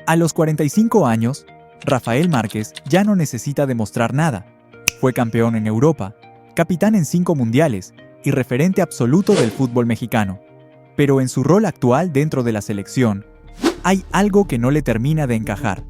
A los 45 años, Rafael Márquez ya no necesita demostrar nada. Fue campeón en Europa, capitán en 5 mundiales y referente absoluto del fútbol mexicano. Pero en su rol actual dentro de la selección, hay algo que no le termina de encajar.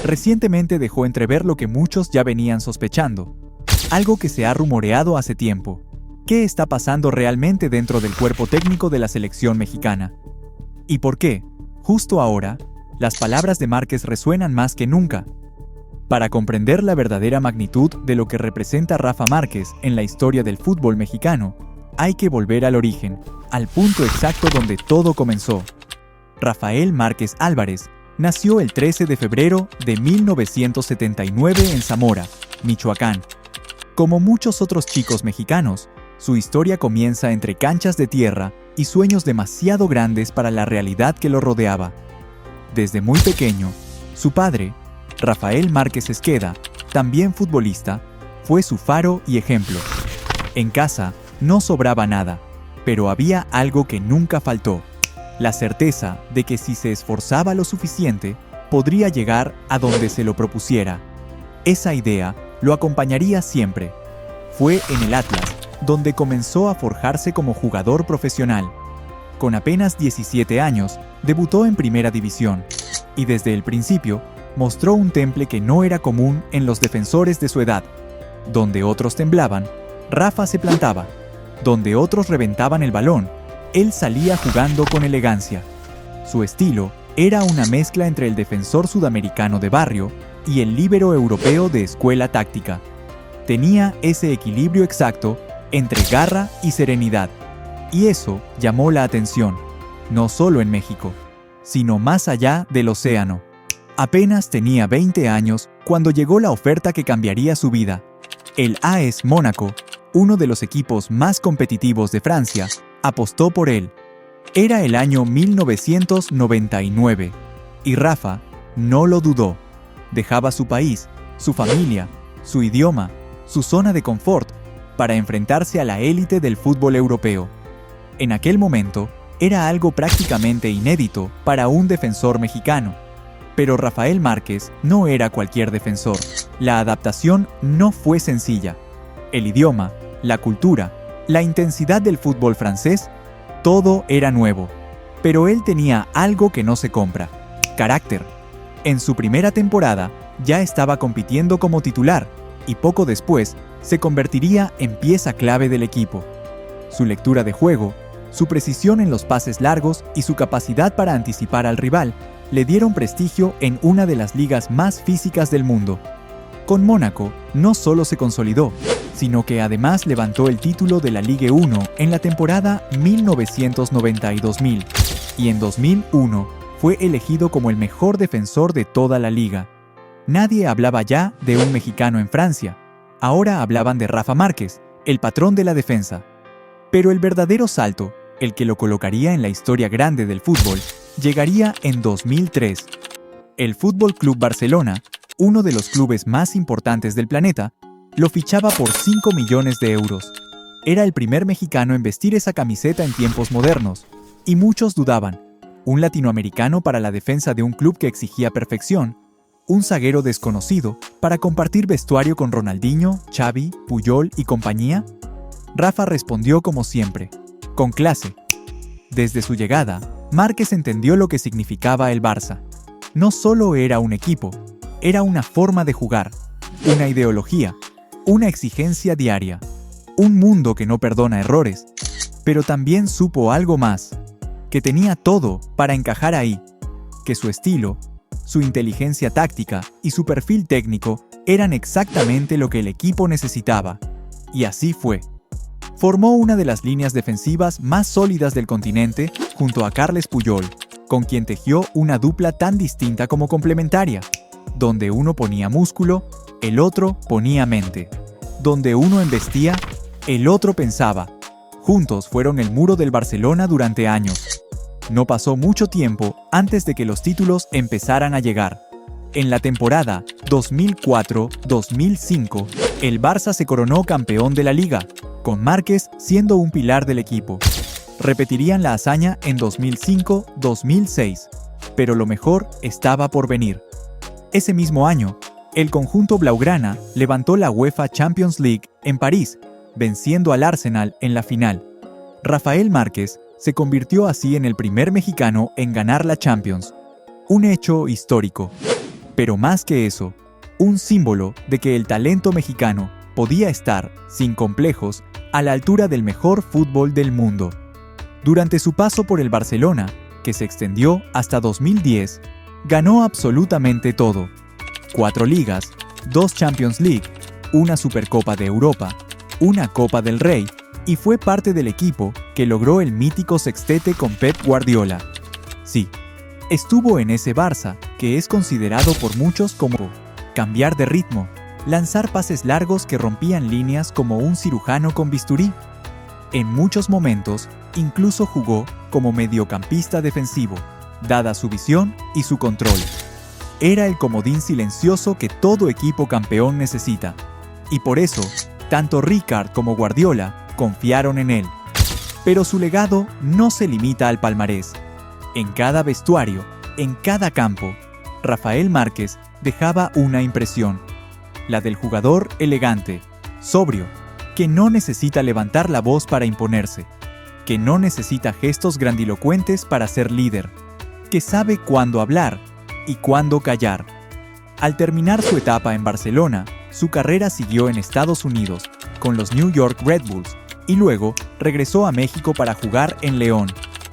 Recientemente dejó entrever lo que muchos ya venían sospechando, algo que se ha rumoreado hace tiempo. ¿Qué está pasando realmente dentro del cuerpo técnico de la selección mexicana? ¿Y por qué, justo ahora, las palabras de Márquez resuenan más que nunca? Para comprender la verdadera magnitud de lo que representa Rafa Márquez en la historia del fútbol mexicano, hay que volver al origen, al punto exacto donde todo comenzó. Rafael Márquez Álvarez nació el 13 de febrero de 1979 en Zamora, Michoacán. Como muchos otros chicos mexicanos, su historia comienza entre canchas de tierra y sueños demasiado grandes para la realidad que lo rodeaba. Desde muy pequeño, su padre, Rafael Márquez Esqueda, también futbolista, fue su faro y ejemplo. En casa no sobraba nada, pero había algo que nunca faltó: la certeza de que si se esforzaba lo suficiente, podría llegar a donde se lo propusiera. Esa idea lo acompañaría siempre. Fue en el Atlas donde comenzó a forjarse como jugador profesional. Con apenas 17 años, debutó en Primera División, y desde el principio mostró un temple que no era común en los defensores de su edad. Donde otros temblaban, Rafa se plantaba. Donde otros reventaban el balón, él salía jugando con elegancia. Su estilo era una mezcla entre el defensor sudamericano de barrio y el líbero europeo de escuela táctica. Tenía ese equilibrio exacto entre garra y serenidad. Y eso llamó la atención, no solo en México, sino más allá del océano. Apenas tenía 20 años cuando llegó la oferta que cambiaría su vida. El AS Mónaco, uno de los equipos más competitivos de Francia, apostó por él. Era el año 1999, y Rafa no lo dudó. Dejaba su país, su familia, su idioma, su zona de confort, para enfrentarse a la élite del fútbol europeo. En aquel momento, era algo prácticamente inédito para un defensor mexicano. Pero Rafael Márquez no era cualquier defensor. La adaptación no fue sencilla. El idioma, la cultura, la intensidad del fútbol francés, todo era nuevo. Pero él tenía algo que no se compra: carácter. En su primera temporada ya estaba compitiendo como titular y poco después se convertiría en pieza clave del equipo. Su lectura de juego, su precisión en los pases largos y su capacidad para anticipar al rival le dieron prestigio en una de las ligas más físicas del mundo. Con Mónaco no solo se consolidó, sino que además levantó el título de la Ligue 1 en la temporada 1990-2000, y en 2001 fue elegido como el mejor defensor de toda la liga. Nadie hablaba ya de un mexicano en Francia. Ahora hablaban de Rafa Márquez, el patrón de la defensa. Pero el verdadero salto, el que lo colocaría en la historia grande del fútbol, llegaría en 2003. El Fútbol Club Barcelona, uno de los clubes más importantes del planeta, lo fichaba por 5 millones de euros. Era el primer mexicano en vestir esa camiseta en tiempos modernos, y muchos dudaban: un latinoamericano para la defensa de un club que exigía perfección, un zaguero desconocido para compartir vestuario con Ronaldinho, Xavi, Puyol y compañía. Rafa respondió como siempre, con clase. Desde su llegada, Márquez entendió lo que significaba el Barça. No solo era un equipo, era una forma de jugar, una ideología, una exigencia diaria, un mundo que no perdona errores, pero también supo algo más: que tenía todo para encajar ahí, que su estilo, su inteligencia táctica y su perfil técnico eran exactamente lo que el equipo necesitaba. Y así fue. Formó una de las líneas defensivas más sólidas del continente junto a Carles Puyol, con quien tejió una dupla tan distinta como complementaria, donde uno ponía músculo, el otro ponía mente. Donde uno embestía, el otro pensaba. Juntos fueron el muro del Barcelona durante años. No pasó mucho tiempo antes de que los títulos empezaran a llegar. En la temporada 2004-2005, el Barça se coronó campeón de la Liga, con Márquez siendo un pilar del equipo. Repetirían la hazaña en 2005-2006. pero lo mejor estaba por venir. Ese mismo año, el conjunto blaugrana levantó la UEFA Champions League en París, venciendo al Arsenal en la final. Rafael Márquez se convirtió así en el primer mexicano en ganar la Champions, un hecho histórico. Pero más que eso, un símbolo de que el talento mexicano podía estar, sin complejos, a la altura del mejor fútbol del mundo. Durante su paso por el Barcelona, que se extendió hasta 2010, ganó absolutamente todo. 4 ligas, 2 Champions League, una Supercopa de Europa, una Copa del Rey, y fue parte del equipo que logró el mítico sextete con Pep Guardiola. Sí, estuvo en ese Barça, que es considerado por muchos como cambiar de ritmo, lanzar pases largos que rompían líneas como un cirujano con bisturí. En muchos momentos, incluso jugó como mediocampista defensivo, dada su visión y su control. Era el comodín silencioso que todo equipo campeón necesita. Y por eso, tanto Rijkaard como Guardiola confiaron en él. Pero su legado no se limita al palmarés. En cada vestuario, en cada campo, Rafael Márquez dejaba una impresión. La del jugador elegante, sobrio, que no necesita levantar la voz para imponerse, que no necesita gestos grandilocuentes para ser líder, que sabe cuándo hablar y cuándo callar. Al terminar su etapa en Barcelona, su carrera siguió en Estados Unidos, con los New York Red Bulls, y luego regresó a México para jugar en León,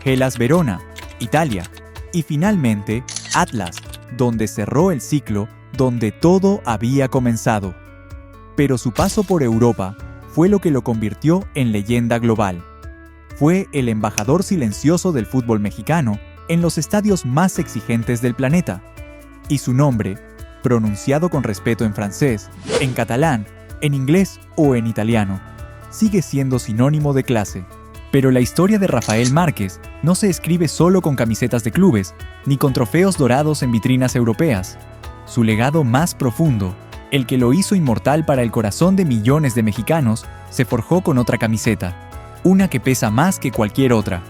Hellas Verona, Italia, y finalmente Atlas, donde cerró el ciclo donde todo había comenzado. Pero su paso por Europa fue lo que lo convirtió en leyenda global. Fue el embajador silencioso del fútbol mexicano en los estadios más exigentes del planeta. Y su nombre, pronunciado con respeto en francés, en catalán, en inglés o en italiano, sigue siendo sinónimo de clase. Pero la historia de Rafael Márquez no se escribe solo con camisetas de clubes, ni con trofeos dorados en vitrinas europeas. Su legado más profundo, el que lo hizo inmortal para el corazón de millones de mexicanos, se forjó con otra camiseta, una que pesa más que cualquier otra.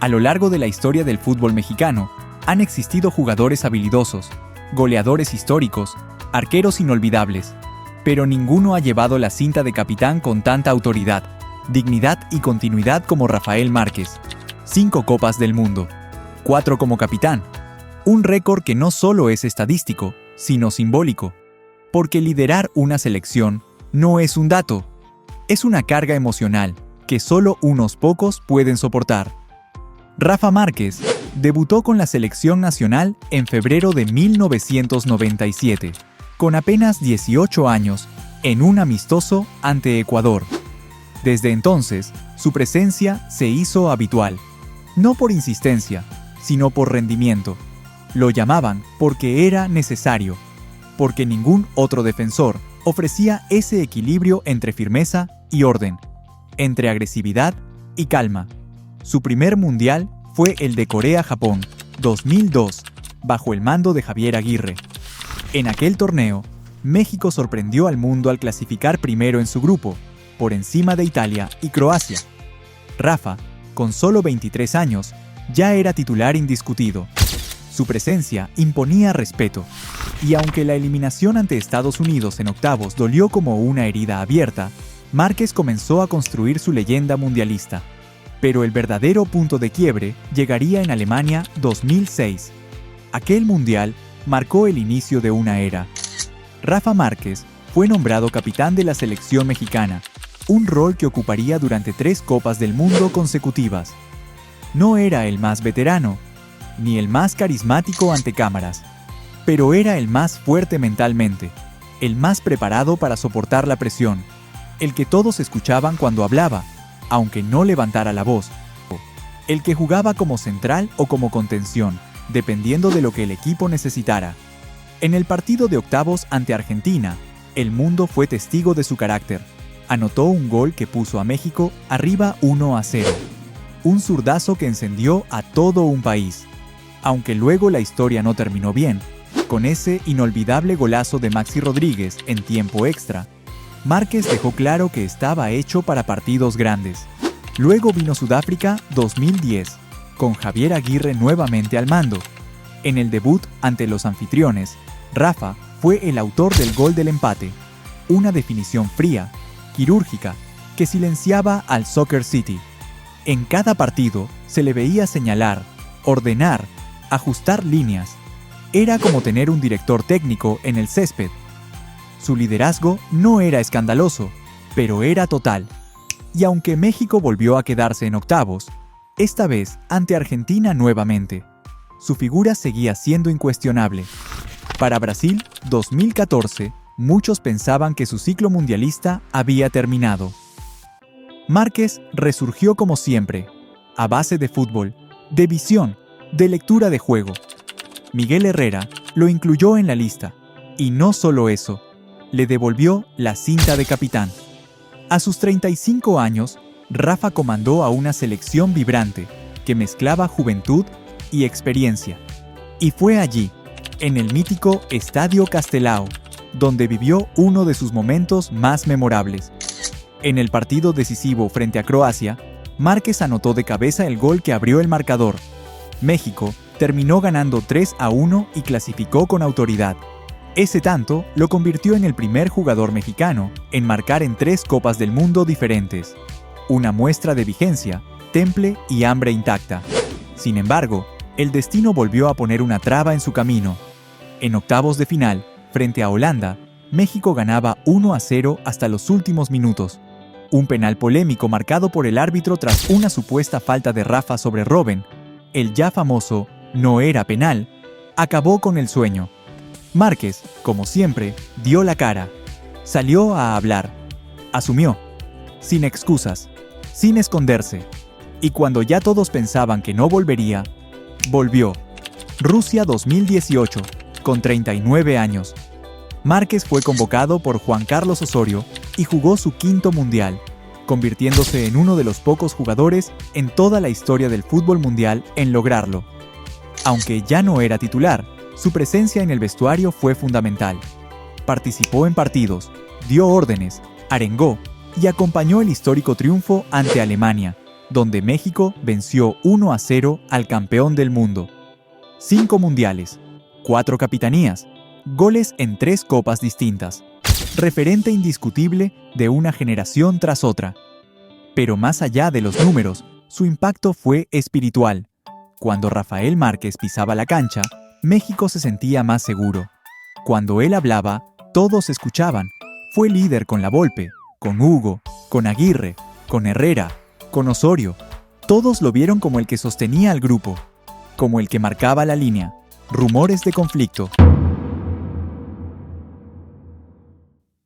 A lo largo de la historia del fútbol mexicano, han existido jugadores habilidosos, goleadores históricos, arqueros inolvidables, pero ninguno ha llevado la cinta de capitán con tanta autoridad, dignidad y continuidad como Rafael Márquez. 5 Copas del Mundo, 4 como capitán, un récord que no solo es estadístico, sino simbólico, porque liderar una selección no es un dato, es una carga emocional que solo unos pocos pueden soportar. Rafa Márquez debutó con la selección nacional en febrero de 1997, con apenas 18 años, en un amistoso ante Ecuador. Desde entonces, su presencia se hizo habitual, no por insistencia, sino por rendimiento. Lo llamaban porque era necesario, porque ningún otro defensor ofrecía ese equilibrio entre firmeza y orden, entre agresividad y calma. Su primer mundial fue el de Corea-Japón, 2002, bajo el mando de Javier Aguirre. En aquel torneo, México sorprendió al mundo al clasificar primero en su grupo, por encima de Italia y Croacia. Rafa, con solo 23 años, ya era titular indiscutido. Su presencia imponía respeto, y aunque la eliminación ante Estados Unidos en octavos dolió como una herida abierta, Márquez comenzó a construir su leyenda mundialista. Pero el verdadero punto de quiebre llegaría en Alemania 2006. Aquel mundial marcó el inicio de una era. Rafa Márquez fue nombrado capitán de la selección mexicana, un rol que ocuparía durante 3 Copas del Mundo consecutivas. No era el más veterano, ni el más carismático ante cámaras, pero era el más fuerte mentalmente, el más preparado para soportar la presión, el que todos escuchaban cuando hablaba, aunque no levantara la voz, el que jugaba como central o como contención, dependiendo de lo que el equipo necesitara. En el partido de octavos ante Argentina, el mundo fue testigo de su carácter. Anotó un gol que puso a México arriba 1-0. Un zurdazo que encendió a todo un país. Aunque luego la historia no terminó bien, con ese inolvidable golazo de Maxi Rodríguez en tiempo extra, Márquez dejó claro que estaba hecho para partidos grandes. Luego vino Sudáfrica 2010, con Javier Aguirre nuevamente al mando. En el debut ante los anfitriones, Rafa fue el autor del gol del empate, una definición fría, quirúrgica, que silenciaba al Soccer City. En cada partido se le veía señalar, ordenar, ajustar líneas. Era como tener un director técnico en el césped. Su liderazgo no era escandaloso, pero era total. Y aunque México volvió a quedarse en octavos, esta vez ante Argentina nuevamente, su figura seguía siendo incuestionable. Para Brasil 2014, muchos pensaban que su ciclo mundialista había terminado. Márquez resurgió como siempre, a base de fútbol, de visión, de lectura de juego. Miguel Herrera lo incluyó en la lista, y no solo eso, le devolvió la cinta de capitán. A sus 35 años, Rafa comandó a una selección vibrante que mezclaba juventud y experiencia. Y fue allí, en el mítico Estadio Castelao, donde vivió uno de sus momentos más memorables. En el partido decisivo frente a Croacia, Márquez anotó de cabeza el gol que abrió el marcador. México terminó ganando 3-1 y clasificó con autoridad. Ese tanto lo convirtió en el primer jugador mexicano en marcar en 3 Copas del Mundo diferentes. Una muestra de vigencia, temple y hambre intacta. Sin embargo, el destino volvió a poner una traba en su camino. En octavos de final, frente a Holanda, México ganaba 1-0 hasta los últimos minutos. Un penal polémico marcado por el árbitro tras una supuesta falta de Rafa sobre Robben, el ya famoso "no era penal", acabó con el sueño. Márquez, como siempre, dio la cara. Salió a hablar. Asumió. Sin excusas. Sin esconderse. Y cuando ya todos pensaban que no volvería, volvió. Rusia 2018, con 39 años. Márquez fue convocado por Juan Carlos Osorio y jugó su 5º mundial, convirtiéndose en uno de los pocos jugadores en toda la historia del fútbol mundial en lograrlo. Aunque ya no era titular, su presencia en el vestuario fue fundamental. Participó en partidos, dio órdenes, arengó y acompañó el histórico triunfo ante Alemania, donde México venció 1-0 al campeón del mundo. 5 mundiales, 4 capitanías, goles en 3 copas distintas. Referente indiscutible de una generación tras otra. Pero más allá de los números, su impacto fue espiritual. Cuando Rafael Márquez pisaba la cancha, México se sentía más seguro. Cuando él hablaba, todos escuchaban. Fue líder con La Volpe, con Hugo, con Aguirre, con Herrera, con Osorio. Todos lo vieron como el que sostenía al grupo, como el que marcaba la línea. Rumores de conflicto.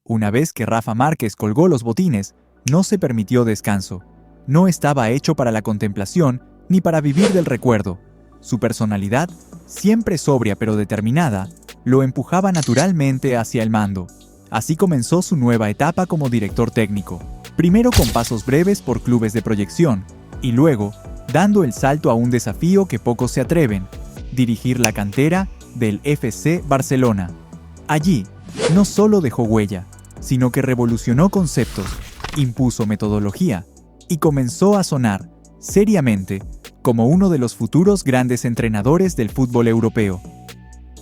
Una vez que Rafa Márquez colgó los botines, no se permitió descanso. No estaba hecho para la contemplación ni para vivir del recuerdo. Su personalidad, siempre sobria pero determinada, lo empujaba naturalmente hacia el mando. Así comenzó su nueva etapa como director técnico, primero con pasos breves por clubes de proyección, y luego dando el salto a un desafío que pocos se atreven, dirigir la cantera del FC Barcelona. Allí, no solo dejó huella, sino que revolucionó conceptos, impuso metodología y comenzó a sonar, seriamente, como uno de los futuros grandes entrenadores del fútbol europeo.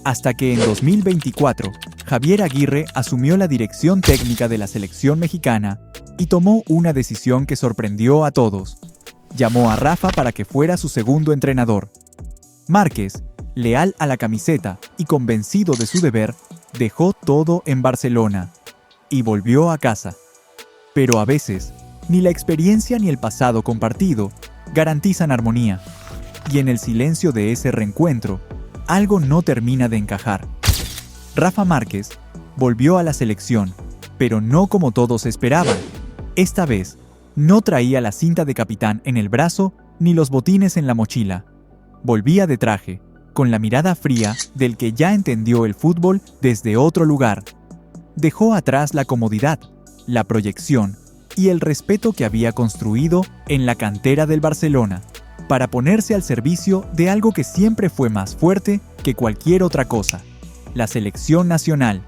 Hasta que en 2024, Javier Aguirre asumió la dirección técnica de la selección mexicana y tomó una decisión que sorprendió a todos. Llamó a Rafa para que fuera su segundo entrenador. Márquez, leal a la camiseta y convencido de su deber, dejó todo en Barcelona y volvió a casa. Pero a veces, ni la experiencia ni el pasado compartido garantizan armonía, y en el silencio de ese reencuentro, algo no termina de encajar. Rafa Márquez volvió a la selección, pero no como todos esperaban. Esta vez, no traía la cinta de capitán en el brazo ni los botines en la mochila. Volvía de traje, con la mirada fría del que ya entendió el fútbol desde otro lugar. Dejó atrás la comodidad, la proyección y el respeto que había construido en la cantera del Barcelona, para ponerse al servicio de algo que siempre fue más fuerte que cualquier otra cosa, la selección nacional.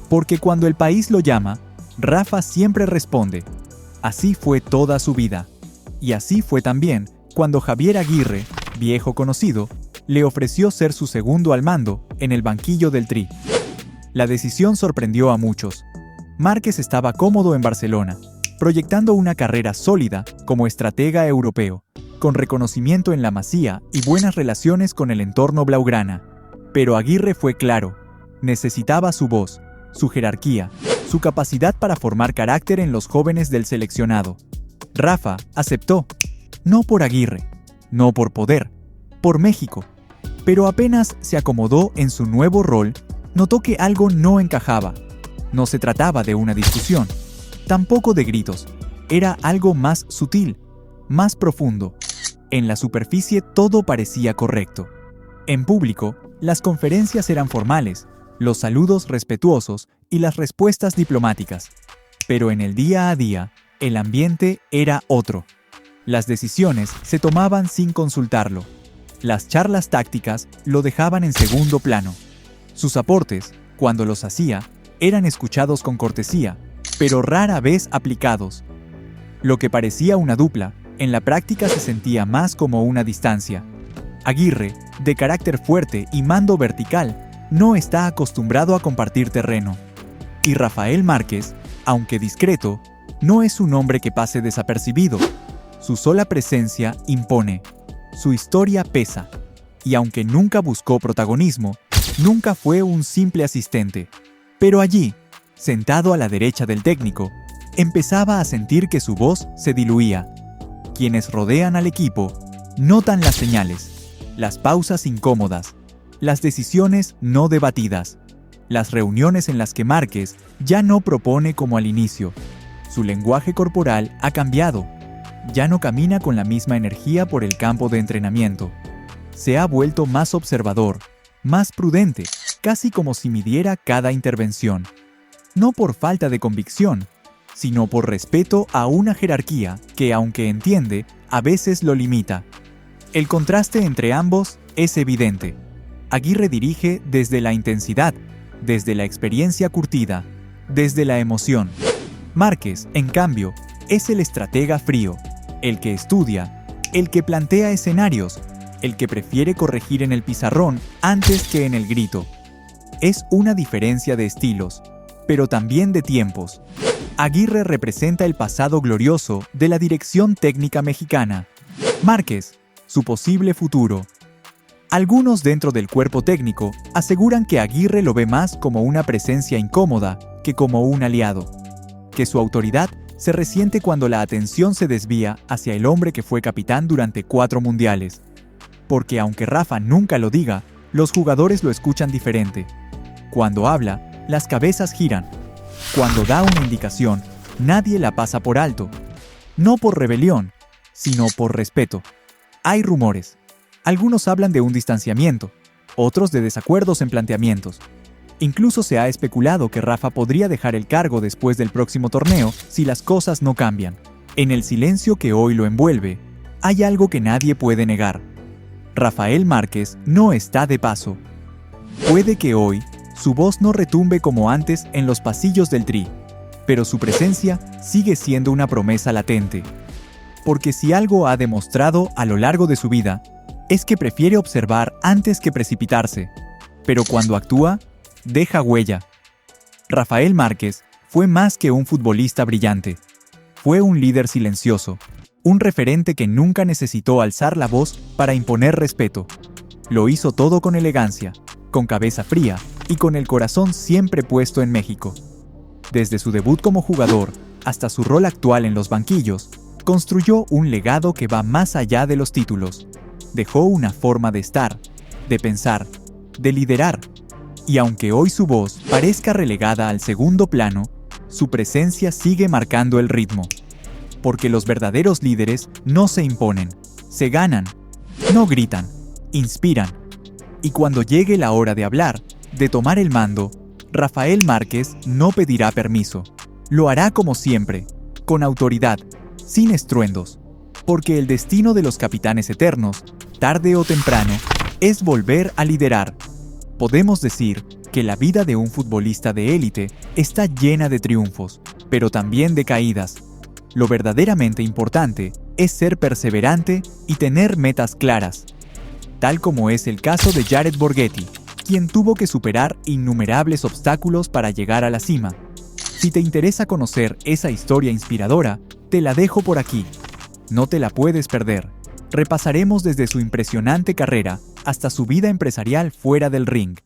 Porque cuando el país lo llama, Rafa siempre responde. Así fue toda su vida. Y así fue también cuando Javier Aguirre, viejo conocido, le ofreció ser su segundo al mando en el banquillo del Tri. La decisión sorprendió a muchos. Márquez estaba cómodo en Barcelona, proyectando una carrera sólida como estratega europeo, con reconocimiento en la Masía y buenas relaciones con el entorno blaugrana. Pero Aguirre fue claro: necesitaba su voz, su jerarquía, su capacidad para formar carácter en los jóvenes del seleccionado. Rafa aceptó, no por Aguirre, no por poder, por México. Pero apenas se acomodó en su nuevo rol, notó que algo no encajaba. No se trataba de una discusión, tampoco de gritos. Era algo más sutil, más profundo. En la superficie todo parecía correcto. En público, las conferencias eran formales, los saludos respetuosos y las respuestas diplomáticas. Pero en el día a día, el ambiente era otro. Las decisiones se tomaban sin consultarlo. Las charlas tácticas lo dejaban en segundo plano. Sus aportes, cuando los hacía, eran escuchados con cortesía, pero rara vez aplicados. Lo que parecía una dupla, en la práctica se sentía más como una distancia. Aguirre, de carácter fuerte y mando vertical, no está acostumbrado a compartir terreno. Y Rafael Márquez, aunque discreto, no es un hombre que pase desapercibido. Su sola presencia impone. Su historia pesa. Y aunque nunca buscó protagonismo, nunca fue un simple asistente. Pero allí, sentado a la derecha del técnico, empezaba a sentir que su voz se diluía. Quienes rodean al equipo notan las señales, las pausas incómodas, las decisiones no debatidas, las reuniones en las que Márquez ya no propone como al inicio. Su lenguaje corporal ha cambiado. Ya no camina con la misma energía por el campo de entrenamiento. Se ha vuelto más observador, más prudente, casi como si midiera cada intervención. No por falta de convicción, sino por respeto a una jerarquía que, aunque entiende, a veces lo limita. El contraste entre ambos es evidente. Aguirre dirige desde la intensidad, desde la experiencia curtida, desde la emoción. Márquez, en cambio, es el estratega frío, el que estudia, el que plantea escenarios, el que prefiere corregir en el pizarrón antes que en el grito. Es una diferencia de estilos, pero también de tiempos. Aguirre representa el pasado glorioso de la dirección técnica mexicana. Márquez, su posible futuro. Algunos dentro del cuerpo técnico aseguran que Aguirre lo ve más como una presencia incómoda que como un aliado, que su autoridad se resiente cuando la atención se desvía hacia el hombre que fue capitán durante 4 mundiales. Porque aunque Rafa nunca lo diga, los jugadores lo escuchan diferente. Cuando habla, las cabezas giran. Cuando da una indicación, nadie la pasa por alto. No por rebelión, sino por respeto. Hay rumores. Algunos hablan de un distanciamiento, otros de desacuerdos en planteamientos. Incluso se ha especulado que Rafa podría dejar el cargo después del próximo torneo si las cosas no cambian. En el silencio que hoy lo envuelve, hay algo que nadie puede negar. Rafael Márquez no está de paso. Puede que hoy su voz no retumbe como antes en los pasillos del Tri, pero su presencia sigue siendo una promesa latente. Porque si algo ha demostrado a lo largo de su vida, es que prefiere observar antes que precipitarse, pero cuando actúa, deja huella. Rafael Márquez fue más que un futbolista brillante. Fue un líder silencioso, un referente que nunca necesitó alzar la voz para imponer respeto. Lo hizo todo con elegancia, con cabeza fría y con el corazón siempre puesto en México. Desde su debut como jugador hasta su rol actual en los banquillos, construyó un legado que va más allá de los títulos. Dejó una forma de estar, de pensar, de liderar. Y aunque hoy su voz parezca relegada al segundo plano, su presencia sigue marcando el ritmo. Porque los verdaderos líderes no se imponen, se ganan, no gritan, inspiran. Y cuando llegue la hora de hablar, de tomar el mando, Rafael Márquez no pedirá permiso. Lo hará como siempre, con autoridad, sin estruendos. Porque el destino de los capitanes eternos, tarde o temprano, es volver a liderar. Podemos decir que la vida de un futbolista de élite está llena de triunfos, pero también de caídas. Lo verdaderamente importante es ser perseverante y tener metas claras. tal como es el caso de Jared Borghetti, quien tuvo que superar innumerables obstáculos para llegar a la cima. Si te interesa conocer esa historia inspiradora, te la dejo por aquí. No te la puedes perder. Repasaremos desde su impresionante carrera hasta su vida empresarial fuera del ring.